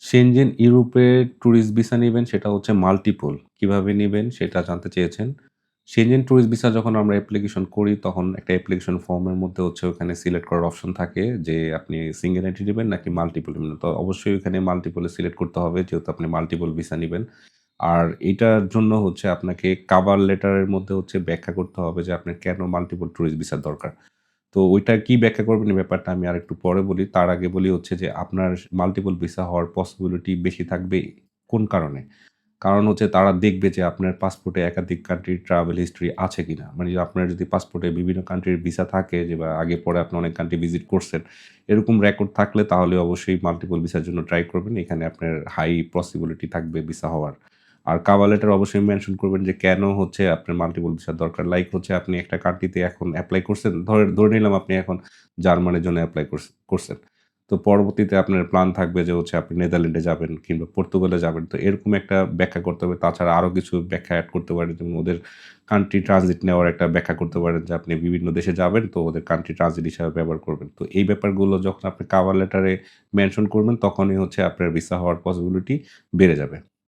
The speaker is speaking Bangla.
সেনজেন ইউরোপে ট্যুরিস্ট ভিসা নিবেন সেটা হচ্ছে মাল্টিপল। কিভাবে নিবেন সেটা জানতে চেয়েছেন। সেনজেন ট্যুরিস্ট ভিসা যখন আমরা অ্যাপ্লিকেশন করি তখন একটা অ্যাপ্লিকেশন ফর্মের মধ্যে হচ্ছে ওখানে সিলেক্ট করার অপশন থাকে যে আপনি সিঙ্গেল এন্ট্রি নিবেন নাকি মাল্টিপল নিবেন। তো অবশ্যই ওখানে মাল্টিপল এ সিলেক্ট করতে হবে যেহেতু আপনি মাল্টিপল ভিসা নিবেন। আর এটার জন্য হচ্ছে আপনাকে কভার লেটারের মধ্যে হচ্ছে ব্যাখ্যা করতে হবে যে আপনার কেন মাল্টিপল ট্যুরিস্ট ভিসার দরকার। তো ওইটা কি ব্যাখ্যা করবেন এই ব্যাপারটা আমি আরেকটু পরে বলি। তার আগে বলি হচ্ছে যে আপনার মাল্টিপল ভিসা হওয়ার পসিবিলিটি বেশি থাকবে কোন কারণে? কারণ হচ্ছে তারা দেখবে যে আপনার পাসপোর্টে একাধিক কান্ট্রির ট্রাভেল হিস্ট্রি আছে কিনা। মানে আপনার যদি পাসপোর্টে বিভিন্ন কান্ট্রির ভিসা থাকে যে বা আগে পরে আপনি অনেক কান্ট্রি ভিজিট করছেন। এরকম রেকর্ড থাকলে তাহলে অবশ্যই মাল্টিপল ভিসার জন্য ট্রাই করবেন। এখানে আপনার হাই পসিবিলিটি থাকবে ভিসা হওয়ার। আর কভার লেটারে অবশ্যই মেনশন করবেন যে কেন হচ্ছে আপনার মাল্টিপল ভিসার দরকার। লাইক হচ্ছে আপনি একটা কান্ট্রিতে এখন এপ্লাই করছেন। ধরে নিলাম আপনি এখন জার্মানির জন্য এপ্লাই করছেন। তো পরবর্তীতে আপনার প্ল্যান থাকবে যে হচ্ছে আপনি নেদারল্যান্ডে যাবেন কিংবা পর্তুগালে যাবেন। তো এরকম একটা ব্যাখ্যা করতে হবে। তাছাড়া আরো কিছু ব্যাখ্যা এড করতে পারেন। যেমন ওদের কান্ট্রি ট্রানজিট নেওয়ার একটা ব্যাখ্যা করতে পারেন যে আপনি বিভিন্ন দেশে যাবেন তো ওদের কান্ট্রি ট্রানজিট হিসাবে ব্যবহার করবেন। তো এই ব্যাপারগুলো যখন আপনি কভার লেটারে মেনশন করবেন তখনই হচ্ছে আপনার ভিসা হওয়ার পসিবিলিটি বেড়ে যাবে।